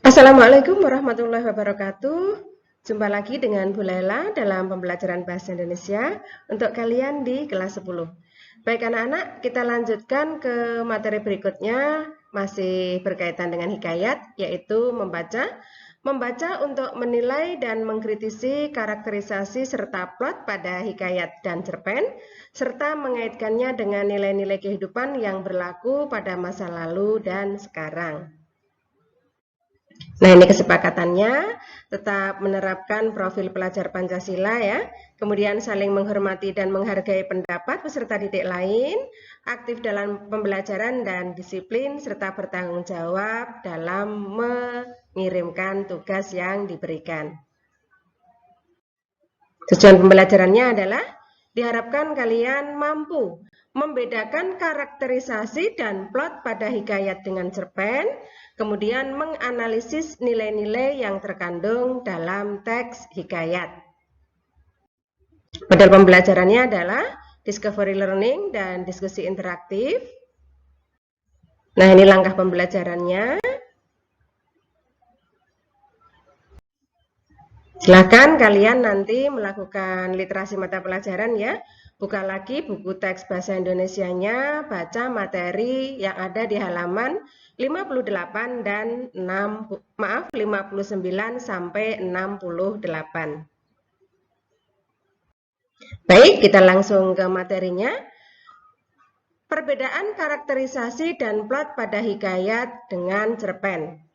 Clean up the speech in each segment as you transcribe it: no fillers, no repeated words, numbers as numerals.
Assalamualaikum warahmatullahi wabarakatuh. Jumpa lagi dengan Bu Laila dalam pembelajaran Bahasa Indonesia untuk kalian di kelas 10. Baik anak-anak, kita lanjutkan ke materi berikutnya, masih berkaitan dengan hikayat, yaitu membaca. Membaca untuk menilai dan mengkritisi karakterisasi serta plot pada hikayat dan cerpen, serta mengaitkannya dengan nilai-nilai kehidupan yang berlaku pada masa lalu dan sekarang. Nah, ini kesepakatannya, tetap menerapkan profil pelajar Pancasila ya, kemudian saling menghormati dan menghargai pendapat peserta didik lain, aktif dalam pembelajaran dan disiplin, serta bertanggung jawab dalam mengirimkan tugas yang diberikan. Tujuan pembelajarannya adalah diharapkan kalian mampu membedakan karakterisasi dan plot pada hikayat dengan cerpen, kemudian menganalisis nilai-nilai yang terkandung dalam teks hikayat. Model pembelajarannya adalah discovery learning dan diskusi interaktif. Nah, ini langkah pembelajarannya. Silakan kalian nanti melakukan literasi mata pelajaran ya. Buka lagi buku teks bahasa Indonesianya, baca materi yang ada di halaman 58 dan 59 sampai 68. Baik, kita langsung ke materinya. Perbedaan karakterisasi dan plot pada hikayat dengan cerpen.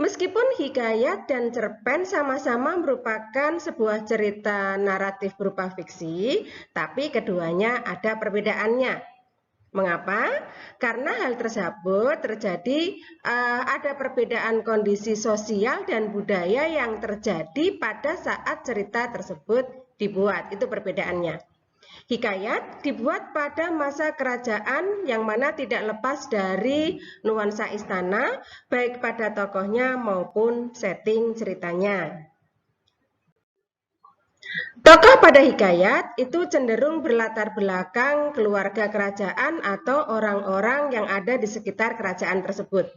Meskipun hikayat dan cerpen sama-sama merupakan sebuah cerita naratif berupa fiksi, tapi keduanya ada perbedaannya. Mengapa? Karena hal tersebut terjadi ada perbedaan kondisi sosial dan budaya yang terjadi pada saat cerita tersebut dibuat. Itu perbedaannya. Hikayat dibuat pada masa kerajaan yang mana tidak lepas dari nuansa istana, baik pada tokohnya maupun setting ceritanya. Tokoh pada hikayat itu cenderung berlatar belakang keluarga kerajaan atau orang-orang yang ada di sekitar kerajaan tersebut.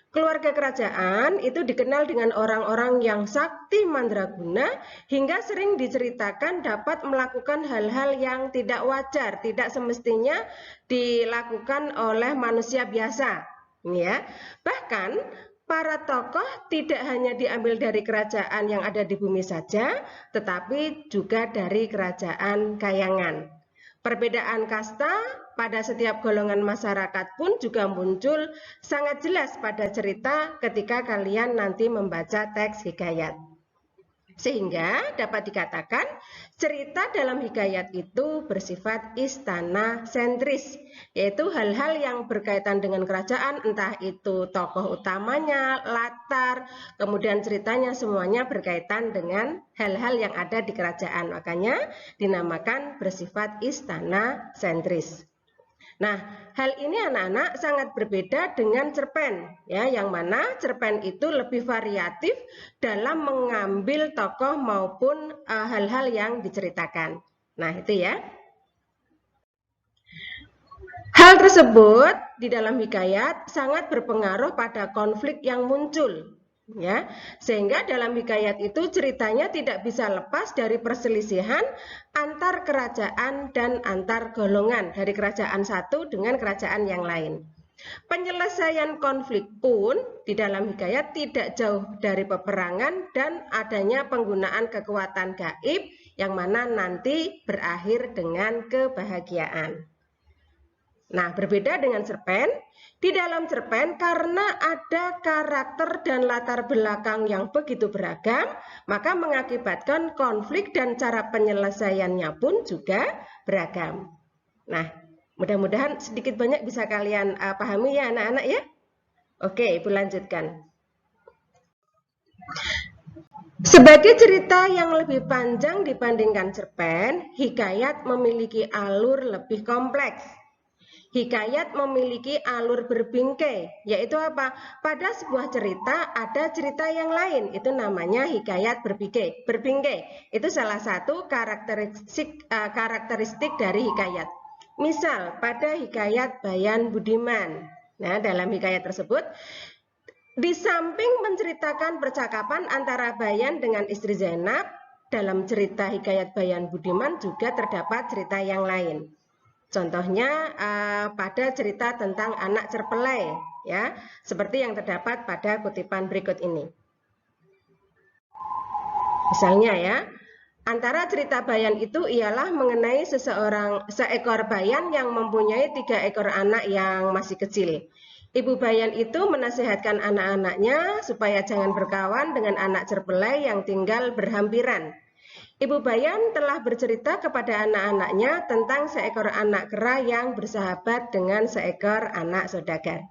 Keluarga kerajaan itu dikenal dengan orang-orang yang sakti mandraguna hingga sering diceritakan dapat melakukan hal-hal yang tidak wajar, tidak semestinya dilakukan oleh manusia biasa. Ya. Bahkan para tokoh tidak hanya diambil dari kerajaan yang ada di bumi saja, tetapi juga dari kerajaan kayangan. Perbedaan kasta pada setiap golongan masyarakat pun juga muncul sangat jelas pada cerita ketika kalian nanti membaca teks hikayat. Sehingga dapat dikatakan cerita dalam hikayat itu bersifat istana sentris, yaitu hal-hal yang berkaitan dengan kerajaan, entah itu tokoh utamanya, latar, kemudian ceritanya semuanya berkaitan dengan hal-hal yang ada di kerajaan. Makanya dinamakan bersifat istana sentris. Nah, hal ini anak-anak sangat berbeda dengan cerpen, ya, yang mana cerpen itu lebih variatif dalam mengambil tokoh maupun hal-hal yang diceritakan. Nah, itu ya. Hal tersebut di dalam hikayat sangat berpengaruh pada konflik yang muncul. Ya, sehingga dalam hikayat itu ceritanya tidak bisa lepas dari perselisihan antar kerajaan dan antar golongan dari kerajaan satu dengan kerajaan yang lain. Penyelesaian konflik pun di dalam hikayat tidak jauh dari peperangan dan adanya penggunaan kekuatan gaib yang mana nanti berakhir dengan kebahagiaan. Nah, berbeda dengan cerpen, di dalam cerpen karena ada karakter dan latar belakang yang begitu beragam, maka mengakibatkan konflik dan cara penyelesaiannya pun juga beragam. Nah, mudah-mudahan sedikit banyak bisa kalian pahami ya anak-anak ya. Oke, Ibu lanjutkan. Sebagai cerita yang lebih panjang dibandingkan cerpen, hikayat memiliki alur lebih kompleks. Hikayat memiliki alur berbingkai, yaitu apa? Pada sebuah cerita ada cerita yang lain, itu namanya hikayat berbingkai. Itu salah satu karakteristik dari hikayat. Misal pada hikayat Bayan Budiman. Nah, dalam hikayat tersebut Di samping menceritakan percakapan antara Bayan dengan istri Zainab, dalam cerita Hikayat Bayan Budiman juga terdapat cerita yang lain. Contohnya pada cerita tentang anak cerpelai, ya, seperti yang terdapat pada kutipan berikut ini. Misalnya ya, antara cerita Bayan itu ialah mengenai seekor bayan yang mempunyai 3 ekor anak yang masih kecil. Ibu Bayan itu menasihatkan anak-anaknya supaya jangan berkawan dengan anak cerpelai yang tinggal berhampiran. Ibu Bayan telah bercerita kepada anak-anaknya tentang seekor anak kera yang bersahabat dengan seekor anak saudagar.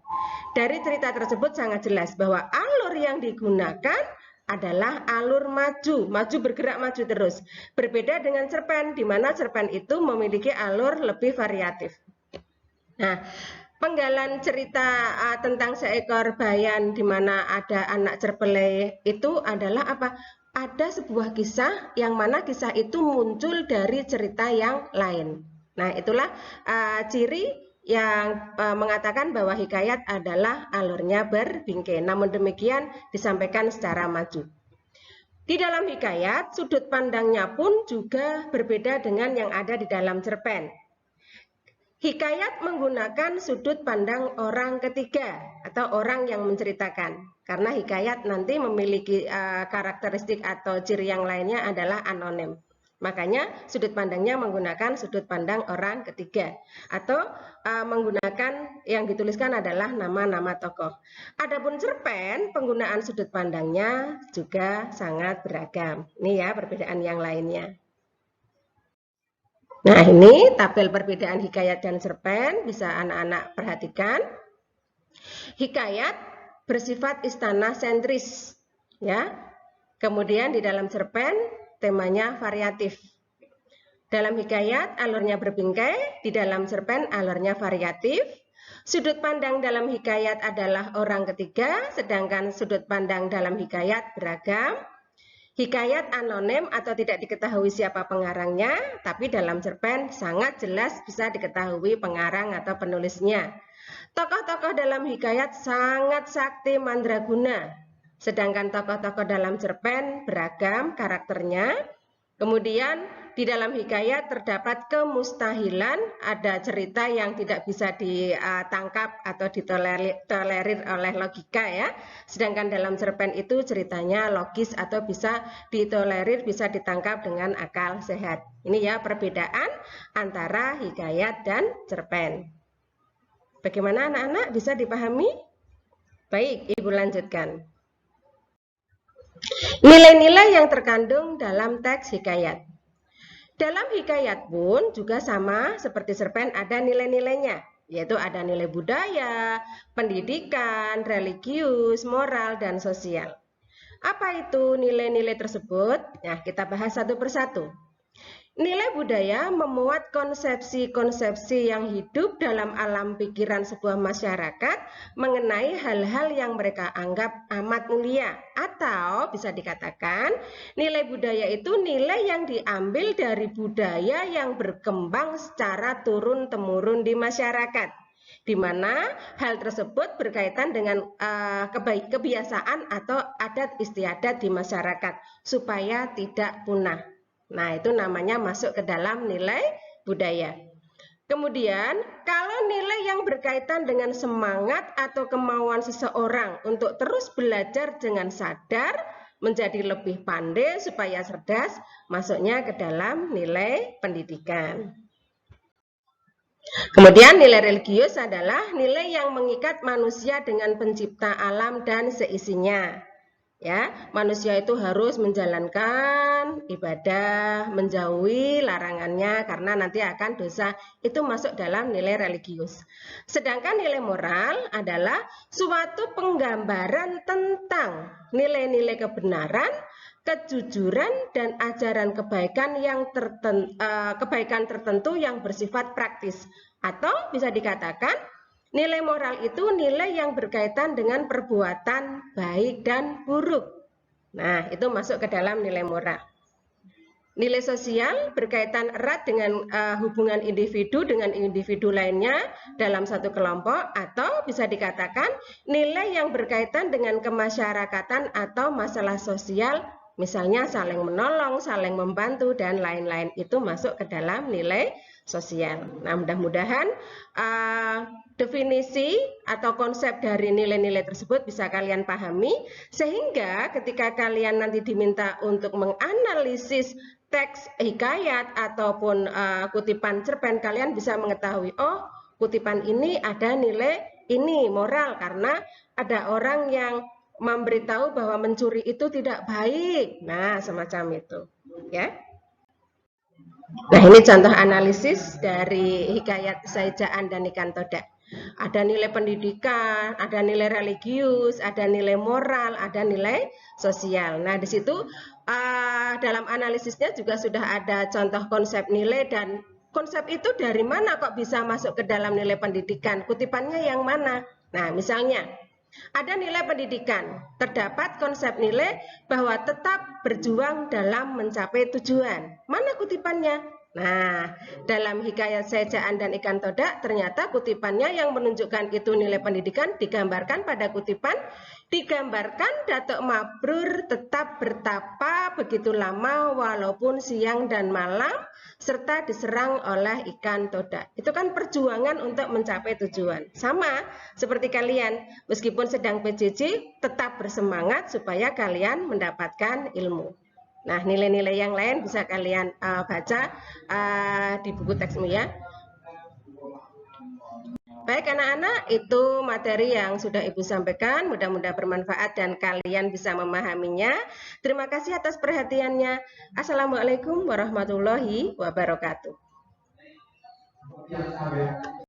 Dari cerita tersebut sangat jelas bahwa alur yang digunakan adalah alur maju bergerak maju terus. Berbeda dengan cerpen, di mana cerpen itu memiliki alur lebih variatif. Nah, penggalan cerita tentang seekor bayan di mana ada anak cerpelai itu adalah apa? Ada sebuah kisah yang mana kisah itu muncul dari cerita yang lain. Nah, itulah ciri yang mengatakan bahwa hikayat adalah alurnya berbingkai. Namun demikian disampaikan secara maju. Di dalam hikayat, sudut pandangnya pun juga berbeda dengan yang ada di dalam cerpen. Hikayat menggunakan sudut pandang orang ketiga atau orang yang menceritakan. Karena hikayat nanti memiliki karakteristik atau ciri yang lainnya adalah anonim. Makanya sudut pandangnya menggunakan sudut pandang orang ketiga. Atau menggunakan yang dituliskan adalah nama-nama tokoh. Adapun cerpen, penggunaan sudut pandangnya juga sangat beragam. Ini ya perbedaan yang lainnya. Nah, ini tabel perbedaan hikayat dan cerpen, bisa anak-anak perhatikan. Hikayat bersifat istana sentris, ya. Kemudian di dalam cerpen temanya variatif. Dalam hikayat alurnya berbingkai, di dalam cerpen alurnya variatif. Sudut pandang dalam hikayat adalah orang ketiga, sedangkan sudut pandang dalam hikayat beragam. Hikayat anonim atau tidak diketahui siapa pengarangnya, tapi dalam cerpen sangat jelas bisa diketahui pengarang atau penulisnya. Tokoh-tokoh dalam hikayat sangat sakti mandraguna, sedangkan tokoh-tokoh dalam cerpen beragam karakternya. Kemudian di dalam hikayat terdapat kemustahilan, ada cerita yang tidak bisa ditangkap atau ditolerir oleh logika ya. Sedangkan dalam cerpen itu ceritanya logis atau bisa ditolerir, bisa ditangkap dengan akal sehat. Ini ya perbedaan antara hikayat dan cerpen. Bagaimana anak-anak, bisa dipahami? Baik, Ibu lanjutkan. Nilai-nilai yang terkandung dalam teks hikayat. Dalam hikayat pun juga sama seperti cerpen, ada nilai-nilainya, yaitu ada nilai budaya, pendidikan, religius, moral, dan sosial. Apa itu nilai-nilai tersebut? Nah, kita bahas satu persatu. Nilai budaya memuat konsepsi-konsepsi yang hidup dalam alam pikiran sebuah masyarakat mengenai hal-hal yang mereka anggap amat mulia, atau bisa dikatakan nilai budaya itu nilai yang diambil dari budaya yang berkembang secara turun-temurun di masyarakat, di mana hal tersebut berkaitan dengan kebiasaan atau adat istiadat di masyarakat supaya tidak punah. Nah, itu namanya masuk ke dalam nilai budaya. Kemudian, kalau nilai yang berkaitan dengan semangat atau kemauan seseorang untuk terus belajar dengan sadar, menjadi lebih pandai supaya cerdas, masuknya ke dalam nilai pendidikan. Kemudian nilai religius adalah nilai yang mengikat manusia dengan pencipta alam dan seisinya. Ya, manusia itu harus menjalankan ibadah, menjauhi larangannya karena nanti akan dosa. Itu masuk dalam nilai religius. Sedangkan nilai moral adalah suatu penggambaran tentang nilai-nilai kebenaran, kejujuran, dan ajaran kebaikan yang tertentu yang bersifat praktis. Atau bisa dikatakan nilai moral itu nilai yang berkaitan dengan perbuatan baik dan buruk. Nah, itu masuk ke dalam nilai moral. Nilai sosial berkaitan erat dengan hubungan individu dengan individu lainnya dalam satu kelompok, atau bisa dikatakan nilai yang berkaitan dengan kemasyarakatan atau masalah sosial, misalnya saling menolong, saling membantu, dan lain-lain, itu masuk ke dalam nilai sosial. Nah, mudah-mudahan definisi atau konsep dari nilai-nilai tersebut bisa kalian pahami, sehingga ketika kalian nanti diminta untuk menganalisis teks hikayat ataupun kutipan cerpen, kalian bisa mengetahui, oh, kutipan ini ada nilai ini moral karena ada orang yang memberitahu bahwa mencuri itu tidak baik. Nah, semacam itu, ya. Nah, ini contoh analisis dari hikayat Saijaan dan Ikan Todak. Ada nilai pendidikan, ada nilai religius, ada nilai moral, ada nilai sosial. Nah, di situ dalam analisisnya juga sudah ada contoh konsep nilai, dan konsep itu dari mana kok bisa masuk ke dalam nilai pendidikan? Kutipannya yang mana? Nah, misalnya ada nilai pendidikan, terdapat konsep nilai bahwa tetap berjuang dalam mencapai tujuan. Mana kutipannya? Nah, dalam hikayat Saijaan dan Ikan Todak, ternyata kutipannya yang menunjukkan itu nilai pendidikan digambarkan pada kutipan, digambarkan Datuk Mabrur tetap bertapa begitu lama walaupun siang dan malam, serta diserang oleh ikan todak. Itu kan perjuangan untuk mencapai tujuan. Sama seperti kalian, meskipun sedang PJJ, tetap bersemangat supaya kalian mendapatkan ilmu. Nah, nilai-nilai yang lain bisa kalian baca di buku teksmu ya. Baik anak-anak, itu materi yang sudah Ibu sampaikan, mudah-mudahan bermanfaat dan kalian bisa memahaminya. Terima kasih atas perhatiannya. Assalamualaikum warahmatullahi wabarakatuh.